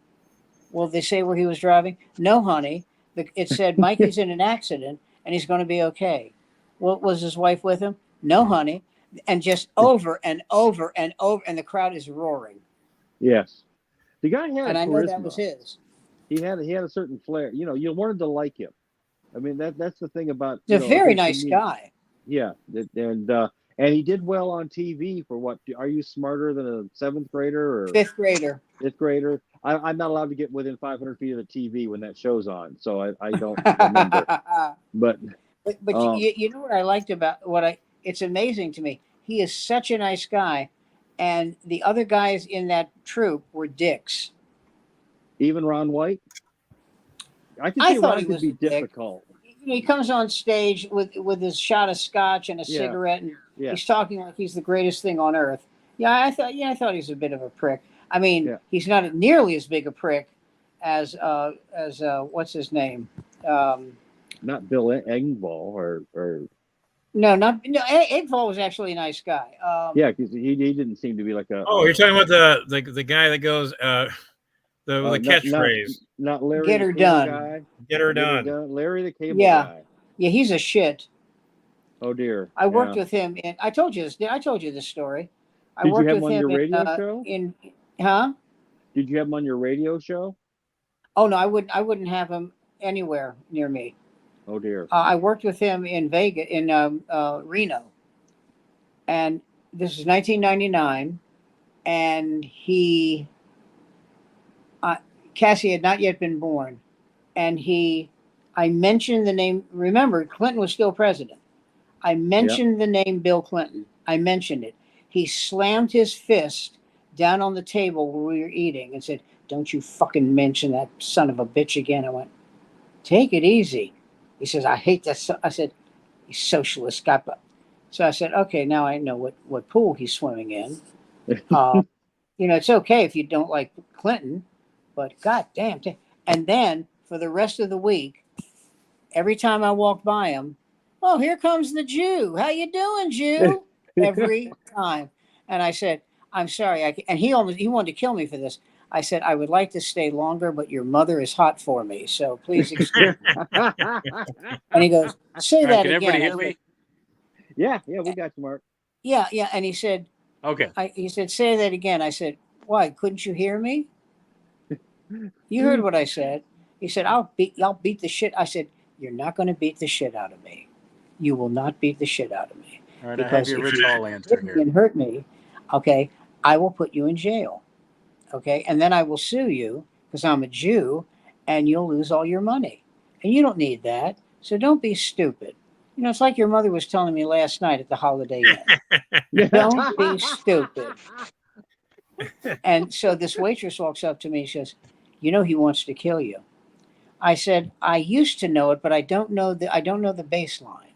Well, did they say where he was driving? No, honey. It said Mikey's in an accident and he's going to be okay. Well, was his wife with him? No, honey. and just over and over and over, and the crowd is roaring. Yes, the guy had And I know that was charisma. his. He had a certain flair. You know, you wanted to like him. I mean, that's the thing about, He's a a very good nice comedian. guy. Yeah, and he did well on TV for what? Are you smarter than a seventh grader or Fifth grader? fifth grader? I'm not allowed to get within 500 feet of the TV when that show's on, so I don't remember. But But you know what I liked about it's amazing to me. He is such a nice guy, and the other guys in that troupe were dicks. even Ron White, I can I see thought Ron he could was be a dick. difficult. He comes on stage with his shot of scotch and a Yeah. cigarette, and Yeah. he's talking like he's the greatest thing on earth. I thought he's a bit of a prick. I mean, Yeah. he's not nearly as big a prick as what's his name? Not Bill Engvall or No, not no. Eggvall was actually a nice guy. yeah, because he didn't seem to be like a. Oh, you're talking about the guy that goes the catchphrase. Not Larry Get the her cable done. guy. Get her done. Larry the cable Yeah. guy. Yeah, he's a shit. Oh dear. I worked with him in. I told you this story. I Did you worked have with him on him your radio show? Huh? Did you have him on your radio show? Oh no, I wouldn't have him anywhere near me. Oh dear. I worked with him in Vegas, in Reno, and this is 1999, and Cassie had not yet been born, and I mentioned the name. Remember, Clinton was still president. I mentioned the name Bill Clinton. I mentioned it. He slammed his fist down on the table where we were eating and said, "Don't you fucking mention that son of a bitch again." I went, "Take it easy." He says, "I hate that." I said, "You socialist guy." So I said, "Okay, now I know what pool he's swimming in." It's okay if you don't like Clinton, but goddamn. And then for the rest of the week, every time I walked by him, "Oh, here comes the Jew. How you doing, Jew?" Every time. And I said, "I'm sorry." And he wanted to kill me for this. I said, "I would like to stay longer, but your mother is hot for me, so please excuse me." And he goes, "Say that Can again." everybody hear me? Yeah, we got you, Mark. Yeah. And he said, Okay. he said, "Say that again." I said, "Why? Couldn't you hear me? You heard what I said." He said, I'll beat the shit." I said, "You're not going to beat the shit out of me. You will not beat the shit out of me. All right, Because I have your if Rich you Hall answer here. and hurt me, okay, I will put you in jail. Okay, and then I will sue you because I'm a Jew, and you'll lose all your money. And you don't need that. So don't be stupid. It's like your mother was telling me last night at the Holiday Inn. Don't be stupid." And so this waitress walks up to me and says, "He wants to kill you." I said, "I used to know it, but I don't know the baseline."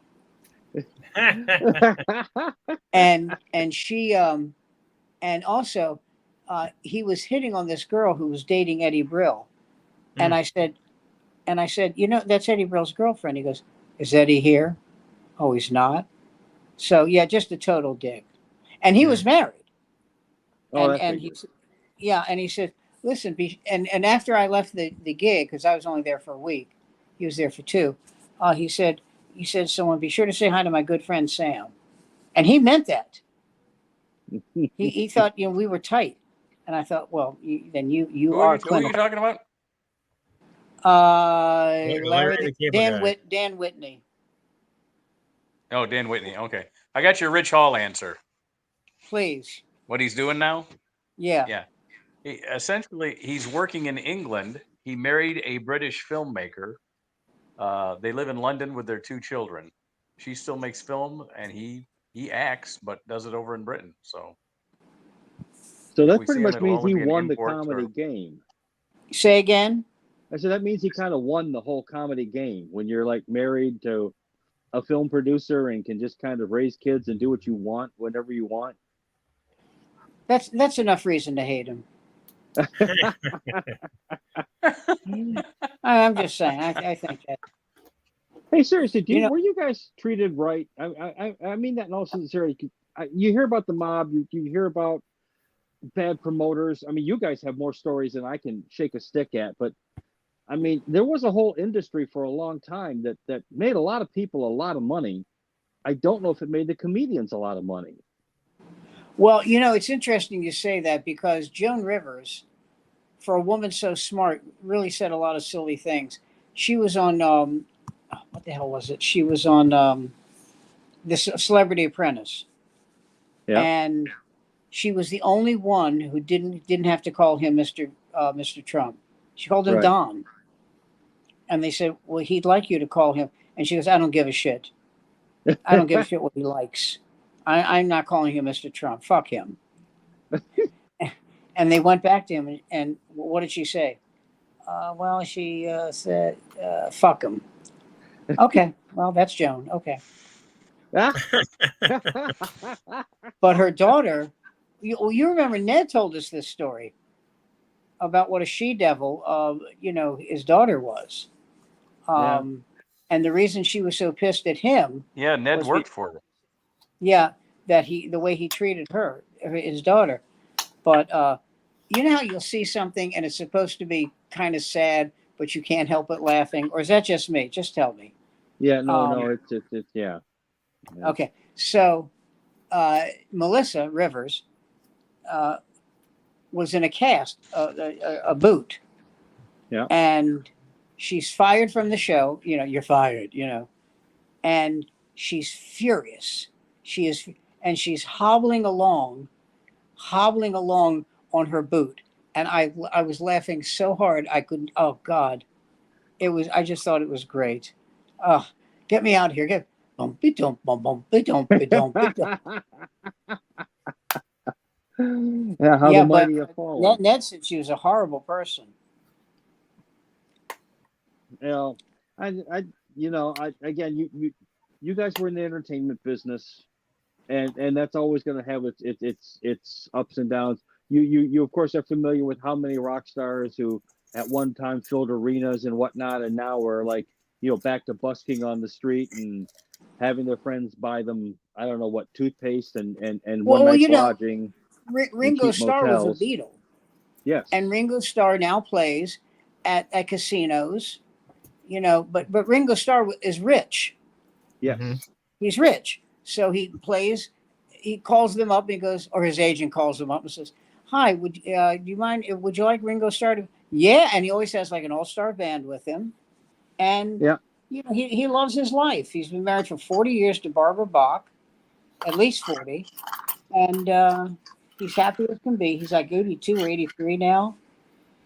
And she and also he was hitting on this girl who was dating Eddie Brill. And I said, "That's Eddie Brill's girlfriend." He goes, "Is Eddie here?" "Oh, he's not." So yeah, just a total dick. And he was married. Oh, And he said, "Listen," and after I left the gig, because I was only there for a week, he was there for 2. He said, "Someone be sure to say hi to my good friend Sam," and he meant that. he thought we were tight, and I thought, well, you Who are are you talking about? Larry Dan Whitney. Oh, Dan Whitney. Okay, I got your Rich Hall answer. Please. What he's doing now? Yeah. Yeah. He's working in England. He married a British filmmaker. They live in London with their 2 children. She still makes film, and he acts, but does it over in Britain. So that pretty much means he won the comedy game. Say again? I said that means he kind of won the whole comedy game when you're like married to a film producer and can just kind of raise kids and do what you want whenever you want. That's enough reason to hate him. I'm just saying. I think that. Hey, seriously, were you guys treated right? I mean that in all sincerity. You hear about the mob. You hear about bad promoters. I mean, you guys have more stories than I can shake a stick at. But I mean, there was a whole industry for a long time that made a lot of people a lot of money, I don't know if it made the comedians a lot of money. Well, it's interesting you say that because Joan Rivers, for a woman so smart, really said a lot of silly things. She was on what the hell was it? She was on this Celebrity Apprentice, Yeah. and she was the only one who didn't have to call him Mr. Trump. She called him Right. Don, and they said, "Well, he'd like you to call him," and she goes, "I don't give a shit. I don't give a shit what he likes. I'm not calling him Mr. Trump. Fuck him." And they went back to him, and what did she say? Well, she said, "Fuck him." Okay, well, that's Joan. Okay, but her daughter, you remember Ned told us this story about what a she-devil, his daughter was, and the reason she was so pissed at him. Yeah, Ned worked for her. Yeah, that the way he treated his daughter, but you know how you'll see something and it's supposed to be kind of sad, but you can't help but laughing, or is that just me? Just tell me. Yeah, no, it's yeah. Okay, so Melissa Rivers was in a cast, a boot. Yeah. And she's fired from the show. You're fired, and she's furious. She is, and she's hobbling along on her boot. And I was laughing so hard I couldn't. Oh God, I just thought it was great. Get me out of here. Get bumpy dump bum bumpy dumpy dumpy dump. Yeah, how the mighty have fallen. Ned said she was a horrible person. Again, you guys were in the entertainment business, and that's always going to have its ups and downs. You of course are familiar with how many rock stars who at one time filled arenas and whatnot, and now are like back to busking on the street and having their friends buy them, I don't know what, toothpaste and one night's lodging. Ringo Starr was a Beatle. Yes. And Ringo Starr now plays at casinos, but Ringo Starr is rich. Yes. Mm-hmm. He's rich. So he calls them up and he goes, or his agent calls them up and says, "Hi, do you mind, would you like Ringo Starr to?" Yeah. And he always has like an all-star band with him. And yeah, he loves his life. He's been married for 40 years to Barbara Bach, at least 40. And he's happy as can be. He's like 82 or 83 now.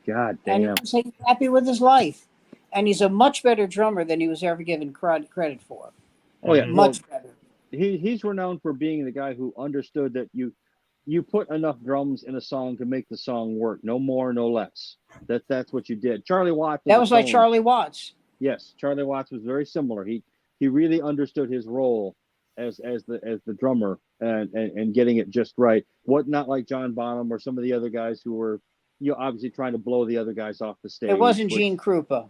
God damn. And he's happy with his life. And he's a much better drummer than he was ever given credit for. Oh yeah, much better. He's renowned for being the guy who understood that you put enough drums in a song to make the song work, no more, no less. That's what you did. Charlie Watts. That was like Charlie Watts. Yes, Charlie Watts was very similar. He really understood his role as the drummer and getting it just right. Not like John Bonham or some of the other guys who were obviously trying to blow the other guys off the stage. It wasn't Gene Krupa.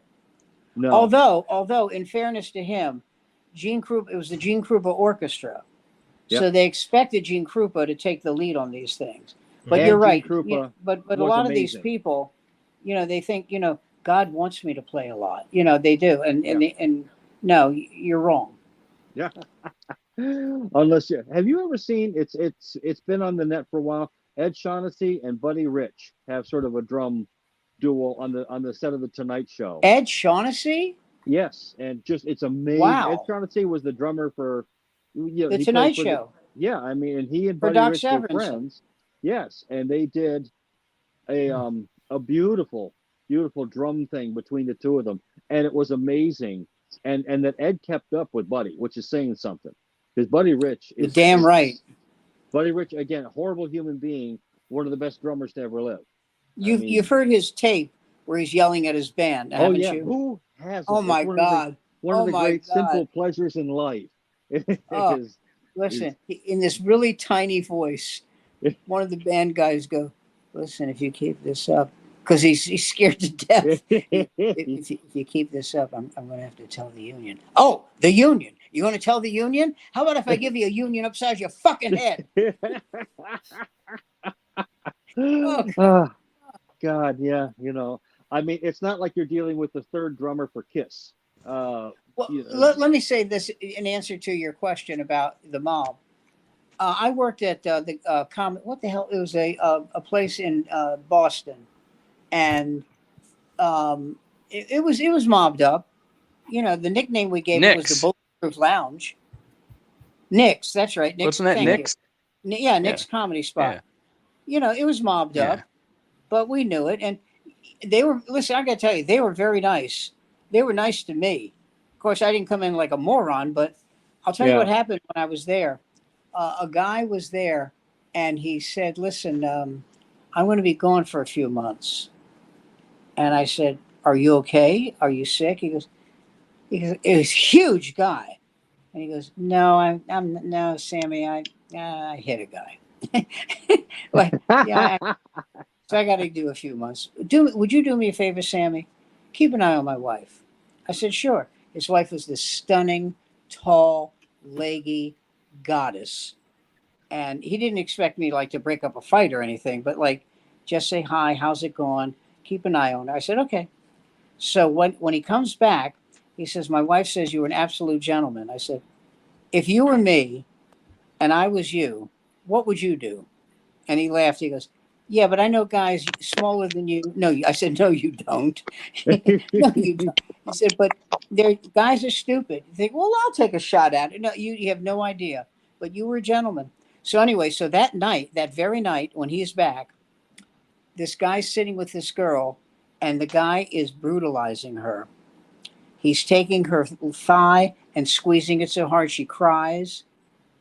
No. Although in fairness to him, it was the Gene Krupa Orchestra. Yep. So they expected Gene Krupa to take the lead on these things. But you're right. But a lot of these people, they think, God wants me to play a lot. They do. And no, you're wrong. Yeah. Unless have you ever seen it's been on the net for a while. Ed Shaughnessy and Buddy Rich have sort of a drum duo on the set of the Tonight Show. Ed Shaughnessy? Yes, and it's amazing. Wow. Ed Shaughnessy was the drummer for the Tonight Show. I mean, and he and Buddy Rich were friends. Yes, and they did a beautiful drum thing between the two of them, and it was amazing. And that Ed kept up with Buddy, which is saying something, because Buddy Rich is damn right. Buddy Rich, again, a horrible human being, one of the best drummers to ever live. You've heard his tape where he's yelling at his band, haven't you? Who hasn't? Oh my God! One of the great simple pleasures in life. Listen, in this really tiny voice, one of the band guys go, "Listen, if you keep this up," because he's scared to death. if you keep this up, I'm going to have to tell the union. Oh, the union! You going to tell the union? How about if I give you a union upside your fucking head? God, yeah, I mean, it's not like you're dealing with the third drummer for Kiss. Well, You know, let me say this in answer to your question about the mob. I worked at the what the hell? It was a place in Boston, and it was mobbed up. You know, the nickname we gave it was the Nick's. Bulletproof Lounge. Nick's, that's right. Nick's, Wasn't that thank Nick's? you. Yeah, Nick's comedy spot. Yeah. You know, it was mobbed Yeah. up, but we knew it, and they were. Listen, I got to tell you, they were very nice. They were nice to me. Of course, I didn't come in like a moron, but I'll tell you what happened when I was there. A guy was there, and he said, "Listen, I'm going to be gone for a few months." And I said, "Are you okay? Are you sick?" He goes, it was a huge guy, and he goes, "No, I'm no, Sammy. I hit a guy." Like, yeah. So I got to do a few months. Would you do me a favor, Sammy? Keep an eye on my wife. I said, sure. His wife was this stunning, tall, leggy goddess. And he didn't expect me like to break up a fight or anything, but like just say hi, how's it going? Keep an eye on her. I said, okay. So when he comes back, he says, my wife says you were an absolute gentleman. I said, if you were me and I was you, what would you do? And he laughed. He goes, yeah, but I know guys smaller than you. No, I said, no, you don't. No, you don't. He said, but guys are stupid. You think, well, I'll take a shot at it. No, you have no idea. But you were a gentleman. So anyway, so that night, that very night when he's back, this guy's sitting with this girl, and the guy is brutalizing her. He's taking her thigh and squeezing it so hard she cries,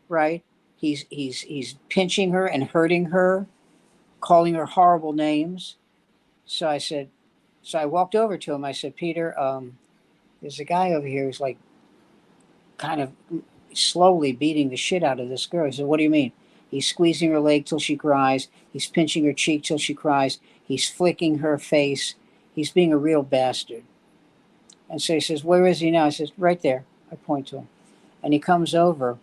right? He's pinching her and hurting her, calling her horrible names. So I walked over to him. I said, Peter, there's a guy over here who's like kind of slowly beating the shit out of this girl. He said, what do you mean? He's squeezing her leg till she cries. He's pinching her cheek till she cries. He's flicking her face. He's being a real bastard. And so he says, where is he now? I says, right there. I point to him. And he comes over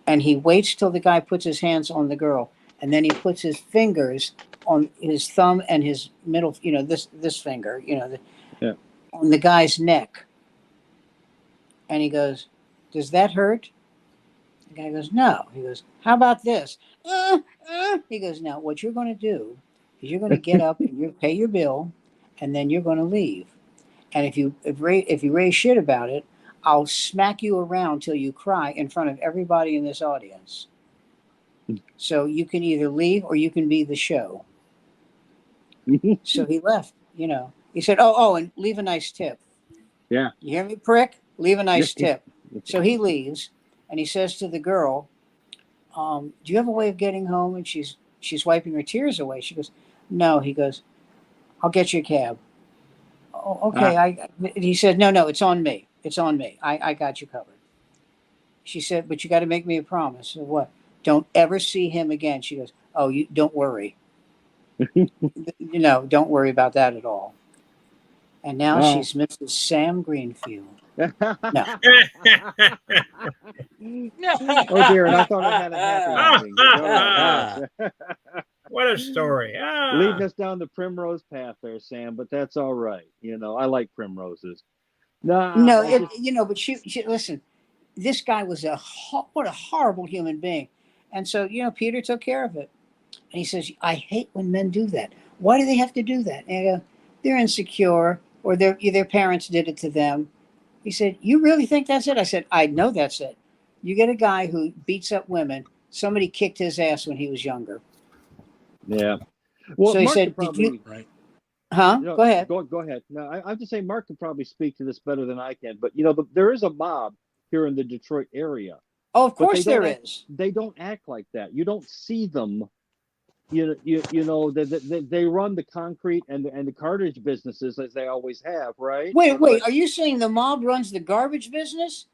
and he waits till the guy puts his hands on the girl. And then he puts his fingers on his thumb and his middle, this finger, on the guy's neck. And he goes, does that hurt? The guy goes, no. He goes, how about this? He goes, now what you're going to do is you're going to get up and you pay your bill, and then you're going to leave. And if you raise shit about it, I'll smack you around till you cry in front of everybody in this audience. So you can either leave or you can be the show. So he left, He said, oh, and leave a nice tip. Yeah. You hear me, prick? Leave a nice tip. So he leaves, and he says to the girl, do you have a way of getting home? And she's wiping her tears away. She goes, no. He goes, I'll get you a cab. Oh, okay. He said, no, it's on me. It's on me. I got you covered. She said, but you got to make me a promise. I said, what? Don't ever see him again. She goes, oh, you don't worry. Don't worry about that at all. And now she's Mrs. Sam Greenfield. No. Oh dear, and I thought I had a happy ending. What a story. Leading us down the primrose path there, Sam, but that's all right. I like primroses. But she listen, this guy was what a horrible human being. And so, Peter took care of it. And he says, I hate when men do that. Why do they have to do that? And I go, they're insecure, or their parents did it to them. He said, you really think that's it? I said, I know that's it. You get a guy who beats up women. Somebody kicked his ass when he was younger. Yeah. Well, so he Mark said, probably, did you? Right. Huh? Go ahead. Go ahead. No, I have to say Mark can probably speak to this better than I can. But, there is a mob here in the Detroit area. Oh, of course there is. They don't act like that. You don't see them. They run the concrete and the cartage businesses as they always have, right? Wait. Are you saying the mob runs the garbage business?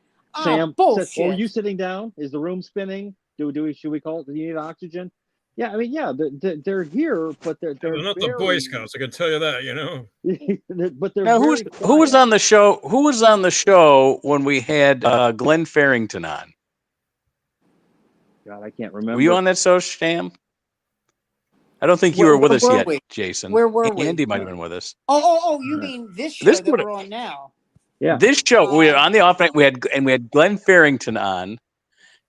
Sam, bullshit. Are you sitting down? Is the room spinning? Should we call it? Do you need oxygen? Yeah, I mean, they're here, but they're not the Boy Scouts. I can tell you that, But they're now, who was on the show? Who was on the show when we had Glenn Farrington on? God, I can't remember. Were you on that show, Sam? I don't think you were with us yet, Jason. Where were we? Andy might have been with us. Oh, you mean this show that we're on now? Yeah. This show, we were on the off night. We had Glenn Farrington on.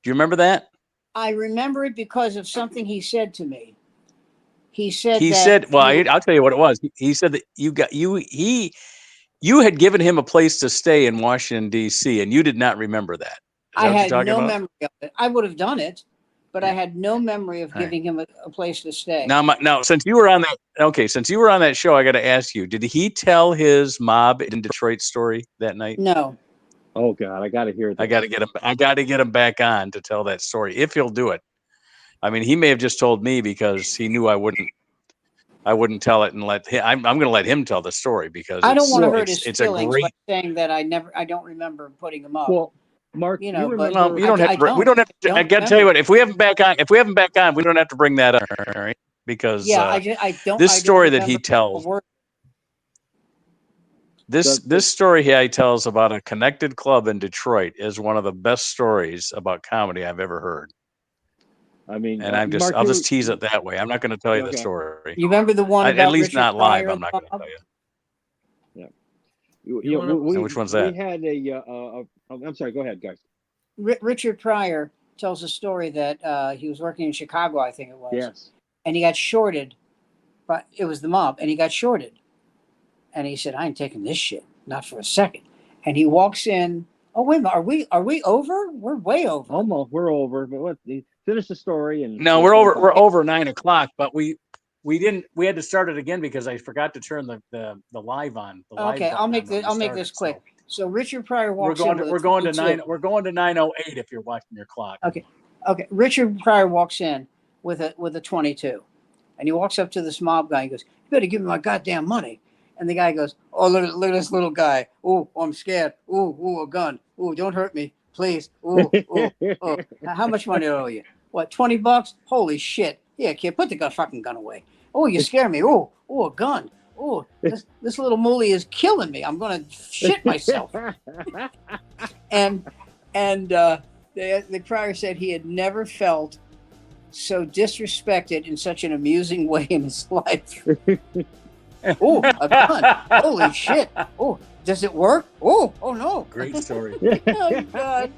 Do you remember that? I remember it because of something he said to me. He said Well, I'll tell you what it was. He said that you had given him a place to stay in Washington, D.C., and you did not remember that. I had no memory of it. I would have done it, but I had no memory of giving him a place to stay. Now, since you were on that show, I got to ask you: did he tell his mob in Detroit story that night? No. Oh God, I got to hear that. I got to get him back on to tell that story if he'll do it. I mean, he may have just told me because he knew I wouldn't tell it and let him. I'm going to let him tell the story because I don't want to hurt his feelings by saying that I don't remember putting him up. Well, Mark, you know, you but we don't have to. I got to tell you what. If we have him back on, we don't have to bring that up, all right? Because this story that he tells. This story he tells about a connected club in Detroit is one of the best stories about comedy I've ever heard. I mean, and I'll just tease it that way. I'm not going to tell you the story. You remember the one about at least Richard not live. Pryor, I'm not going to tell you. Yeah. Which one's that? We had I'm sorry. Go ahead, guys. Richard Pryor tells a story that he was working in Chicago, I think it was. Yes. And he got shorted, but it was the mob, and he got shorted. And he said, "I ain't taking this shit, not for a second." And he walks in. Oh wait a minute, are we over? We're way over. Almost, we're over. But finish the story and. No, we're over. We're over 9:00, but we didn't. We had to start it again because I forgot to turn the live on. I'll make this quick. So Richard Pryor walks in. We're going to 9:08 if you're watching your clock. Okay. Richard Pryor walks in with a 22, and he walks up to this mob guy. And he goes, "You better give me my goddamn money." And the guy goes, "Oh, look at this little guy. Oh, I'm scared. Oh, a gun. Oh, don't hurt me, please. Oh. How much money do I owe you? What, $20? Holy shit. Yeah, kid, put the fucking gun away. Oh, you scare me. Oh, a gun. Oh, this little moolie is killing me. I'm going to shit myself." And the Pryor said he had never felt so disrespected in such an amusing way in his life. Oh, a gun. Holy shit. Oh, does it work? Oh no. Great story. Oh, God.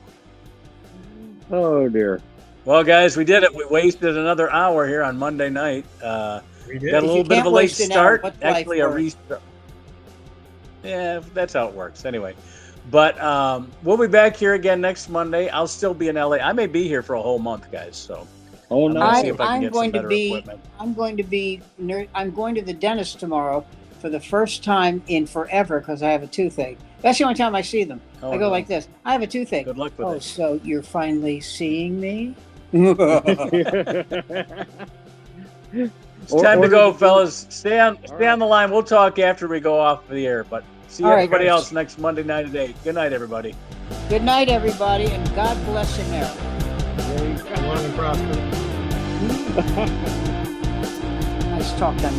Oh, dear. Well, guys, we did it. We wasted another hour here on Monday night. We did. Got a little bit of a late start. Actually, a restart. restart. Yeah, that's how it works. Anyway, but we'll be back here again next Monday. I'll still be in LA. I may be here for a whole month, guys. So. Oh no! I'm going to the dentist tomorrow for the first time in forever because I have a toothache. That's the only time I see them. I go like this. I have a toothache. Good luck with it. So you're finally seeing me? It's time to go, fellas. Stay on the line. We'll talk after we go off the air. But see everybody else next Monday night at 8. Good night, everybody. Good night, everybody, and God bless America. Long and prosperous. Nice talk, done.